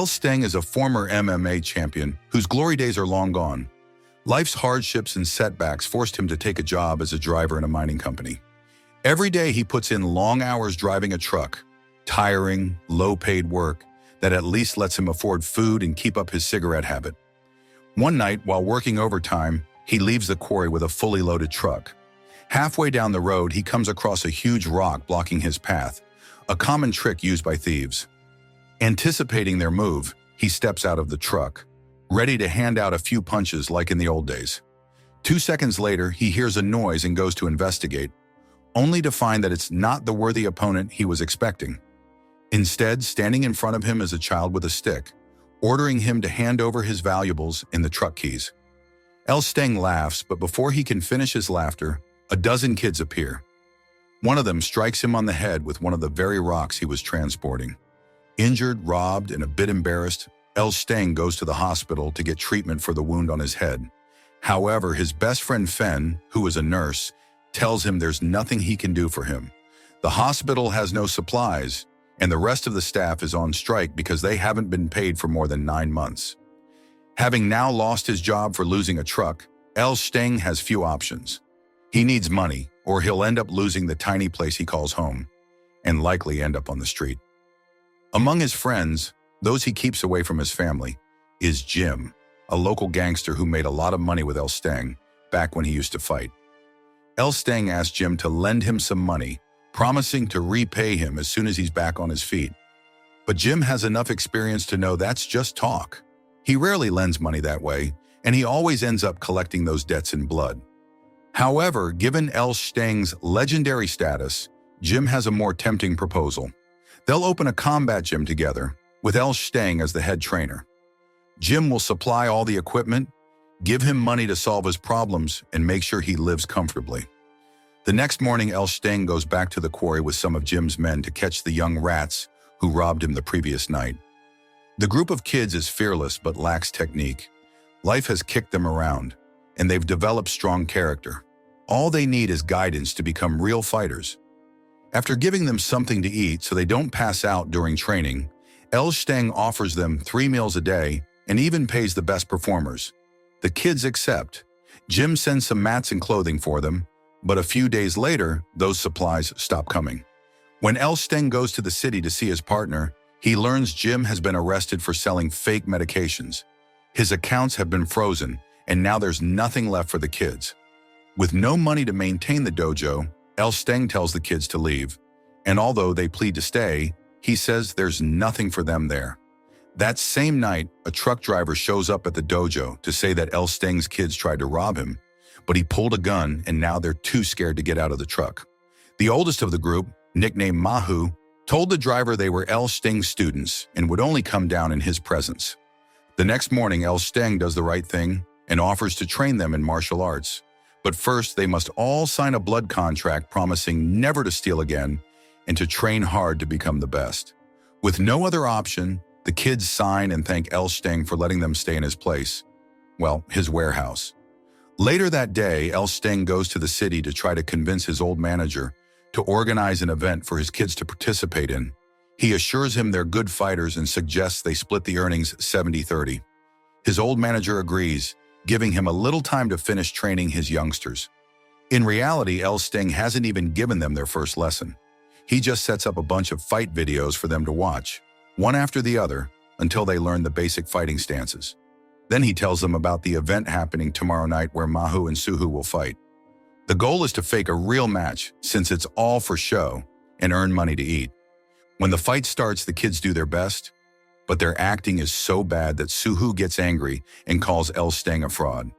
Stang is a former MMA champion whose glory days are long gone. Life's hardships and setbacks forced him to take a job as a driver in a mining company. Every day he puts in long hours driving a truck, tiring, low-paid work that at least lets him afford food and keep up his cigarette habit. One night, while working overtime, he leaves the quarry with a fully loaded truck. Halfway down the road, he comes across a huge rock blocking his path, a common trick used by thieves. Anticipating their move, he steps out of the truck, ready to hand out a few punches like in the old days. 2 seconds later, he hears a noise and goes to investigate, only to find that it's not the worthy opponent he was expecting. Instead, standing in front of him is a child with a stick, ordering him to hand over his valuables and the truck keys. Stang laughs, but before he can finish his laughter, a dozen kids appear. One of them strikes him on the head with one of the very rocks he was transporting. Injured, robbed, and a bit embarrassed, Stang goes to the hospital to get treatment for the wound on his head. However, his best friend Fen, who is a nurse, tells him there's nothing he can do for him. The hospital has no supplies, and the rest of the staff is on strike because they haven't been paid for more than 9 months. Having now lost his job for losing a truck, Stang has few options. He needs money, or he'll end up losing the tiny place he calls home, and likely end up on the street. Among his friends, those he keeps away from his family, is Jim, a local gangster who made a lot of money with Stang back when he used to fight. Stang asks Jim to lend him some money, promising to repay him as soon as he's back on his feet. But Jim has enough experience to know that's just talk. He rarely lends money that way, and he always ends up collecting those debts in blood. However, given Stang's legendary status, Jim has a more tempting proposal. They'll open a combat gym together, with Stang as the head trainer. Jim will supply all the equipment, give him money to solve his problems, and make sure he lives comfortably. The next morning, Stang goes back to the quarry with some of Jim's men to catch the young rats who robbed him the previous night. The group of kids is fearless but lacks technique. Life has kicked them around, and they've developed strong character. All they need is guidance to become real fighters. After giving them something to eat so they don't pass out during training, Stang offers them 3 meals a day and even pays the best performers. The kids accept. Jim sends some mats and clothing for them, but a few days later, those supplies stop coming. When Stang goes to the city to see his partner, he learns Jim has been arrested for selling fake medications. His accounts have been frozen, and now there's nothing left for the kids. With no money to maintain the dojo, Stang tells the kids to leave, and although they plead to stay, he says there's nothing for them there. That same night, a truck driver shows up at the dojo to say that Stang's kids tried to rob him, but he pulled a gun and now they're too scared to get out of the truck. The oldest of the group, nicknamed Mahu, told the driver they were Stang's students and would only come down in his presence. The next morning, Stang does the right thing and offers to train them in martial arts. But first, they must all sign a blood contract promising never to steal again and to train hard to become the best. With no other option, the kids sign and thank Stang for letting them stay in his place. Well, his warehouse. Later that day, Stang goes to the city to try to convince his old manager to organize an event for his kids to participate in. He assures him they're good fighters and suggests they split the earnings 70-30. His old manager agrees, giving him a little time to finish training his youngsters. In reality, Stang hasn't even given them their first lesson. He just sets up a bunch of fight videos for them to watch, one after the other, until they learn the basic fighting stances. Then he tells them about the event happening tomorrow night where Mahu and Suhu will fight. The goal is to fake a real match, since it's all for show, and earn money to eat. When the fight starts, the kids do their best, but their acting is so bad that Suhu gets angry and calls Stang a fraud.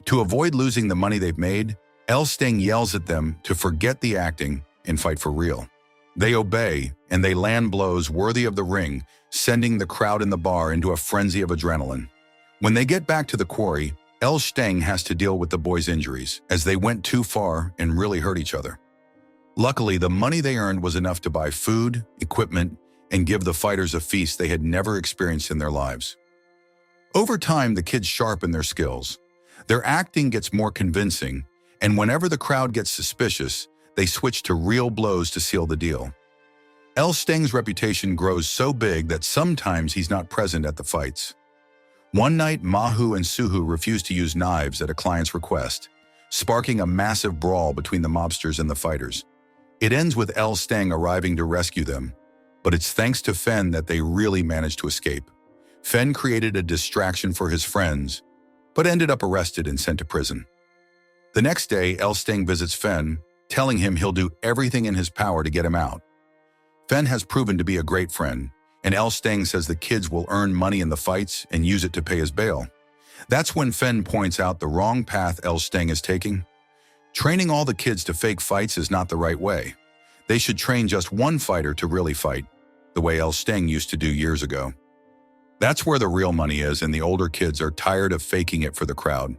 To avoid losing the money they've made, Stang yells at them to forget the acting and fight for real. They obey, and they land blows worthy of the ring, sending the crowd in the bar into a frenzy of adrenaline. When they get back to the quarry, Stang has to deal with the boys' injuries, as they went too far and really hurt each other. Luckily, the money they earned was enough to buy food, equipment, and give the fighters a feast they had never experienced in their lives. Over time, the kids sharpen their skills. Their acting gets more convincing, and whenever the crowd gets suspicious, they switch to real blows to seal the deal. Stang's reputation grows so big that sometimes he's not present at the fights. One night, Mahu and Suhu refuse to use knives at a client's request, sparking a massive brawl between the mobsters and the fighters. It ends with Stang arriving to rescue them, but it's thanks to Fen that they really managed to escape. Fen created a distraction for his friends, but ended up arrested and sent to prison. The next day, Stang visits Fen, telling him he'll do everything in his power to get him out. Fen has proven to be a great friend, and Stang says the kids will earn money in the fights and use it to pay his bail. That's when Fen points out the wrong path Stang is taking. Training all the kids to fake fights is not the right way. They should train just one fighter to really fight, the way Stang used to do years ago. That's where the real money is, and the older kids are tired of faking it for the crowd.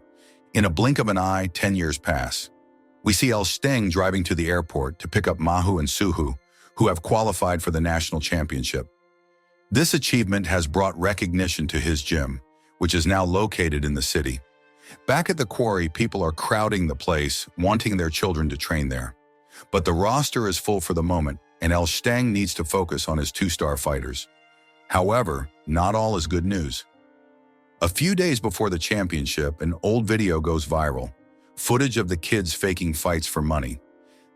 In a blink of an eye, 10 years pass. We see Stang driving to the airport to pick up Mahu and Suhu, who have qualified for the national championship. This achievement has brought recognition to his gym, which is now located in the city. Back at the quarry, people are crowding the place, wanting their children to train there. But the roster is full for the moment, and Stang needs to focus on his two-star fighters. However, not all is good news. A few days before the championship, an old video goes viral, footage of the kids faking fights for money.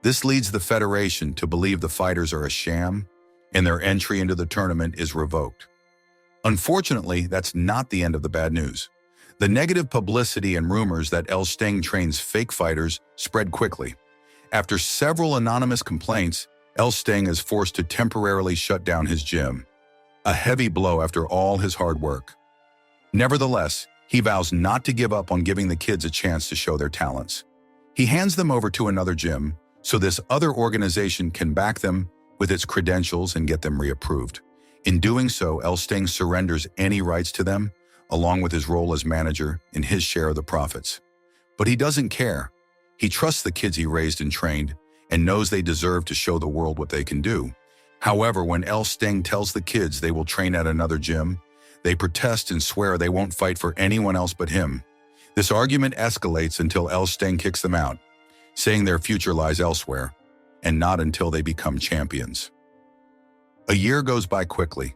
This leads the Federation to believe the fighters are a sham, and their entry into the tournament is revoked. Unfortunately, that's not the end of the bad news. The negative publicity and rumors that Stang trains fake fighters spread quickly. After several anonymous complaints, Stang is forced to temporarily shut down his gym. A heavy blow after all his hard work. Nevertheless, he vows not to give up on giving the kids a chance to show their talents. He hands them over to another gym, so this other organization can back them with its credentials and get them reapproved. In doing so, Stang surrenders any rights to them, along with his role as manager and his share of the profits. But he doesn't care. He trusts the kids he raised and trained, and knows they deserve to show the world what they can do. However, when Stang tells the kids they will train at another gym, they protest and swear they won't fight for anyone else but him. This argument escalates until Stang kicks them out, saying their future lies elsewhere, and not until they become champions. A year goes by quickly.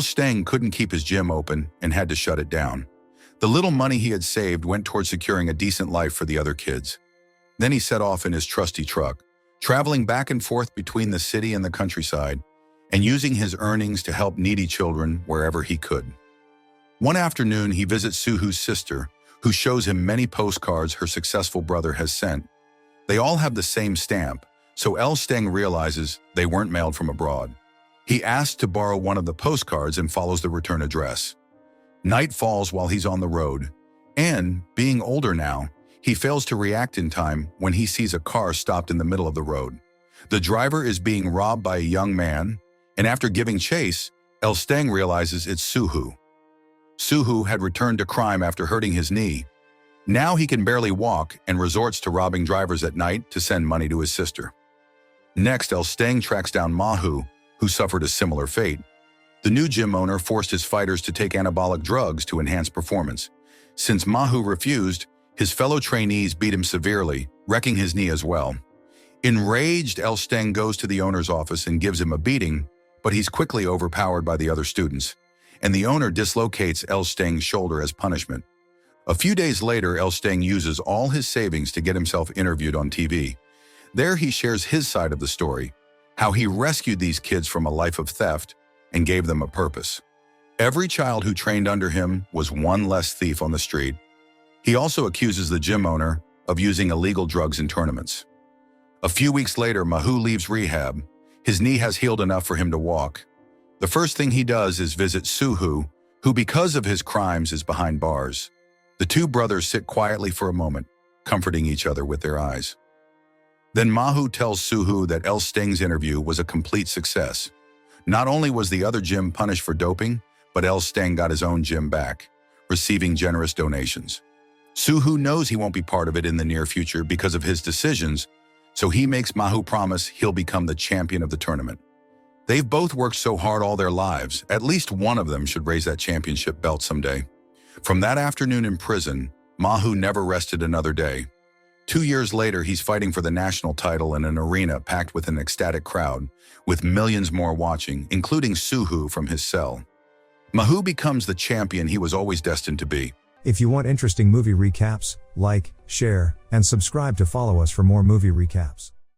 Stang couldn't keep his gym open and had to shut it down. The little money he had saved went toward securing a decent life for the other kids. Then he set off in his trusty truck, traveling back and forth between the city and the countryside, and using his earnings to help needy children wherever he could. One afternoon, he visits Suhu's sister, who shows him many postcards her successful brother has sent. They all have the same stamp, so Stang realizes they weren't mailed from abroad. He asks to borrow one of the postcards and follows the return address. Night falls while he's on the road, and, being older now, he fails to react in time when he sees a car stopped in the middle of the road. The driver is being robbed by a young man, and after giving chase, Stang realizes it's Suhu. Suhu had returned to crime after hurting his knee. Now he can barely walk and resorts to robbing drivers at night to send money to his sister. Next, Stang tracks down Mahu, who suffered a similar fate. The new gym owner forced his fighters to take anabolic drugs to enhance performance. Since Mahu refused, his fellow trainees beat him severely, wrecking his knee as well. Enraged, Stang goes to the owner's office and gives him a beating, but he's quickly overpowered by the other students, and the owner dislocates Stang's shoulder as punishment. A few days later, Stang uses all his savings to get himself interviewed on TV. There he shares his side of the story, how he rescued these kids from a life of theft and gave them a purpose. Every child who trained under him was one less thief on the street. He also accuses the gym owner of using illegal drugs in tournaments. A few weeks later, Mahu leaves rehab. His knee has healed enough for him to walk. The first thing he does is visit Suhu, who because of his crimes is behind bars. The two brothers sit quietly for a moment, comforting each other with their eyes. Then Mahu tells Suhu that Stang's interview was a complete success. Not only was the other gym punished for doping, but Stang got his own gym back, receiving generous donations. Suhu knows he won't be part of it in the near future because of his decisions, so he makes Mahu promise he'll become the champion of the tournament. They've both worked so hard all their lives, at least one of them should raise that championship belt someday. From that afternoon in prison, Mahu never rested another day. 2 years later, he's fighting for the national title in an arena packed with an ecstatic crowd, with millions more watching, including Suhu from his cell. Mahu becomes the champion he was always destined to be. If you want interesting movie recaps, like, share, and subscribe to follow us for more movie recaps.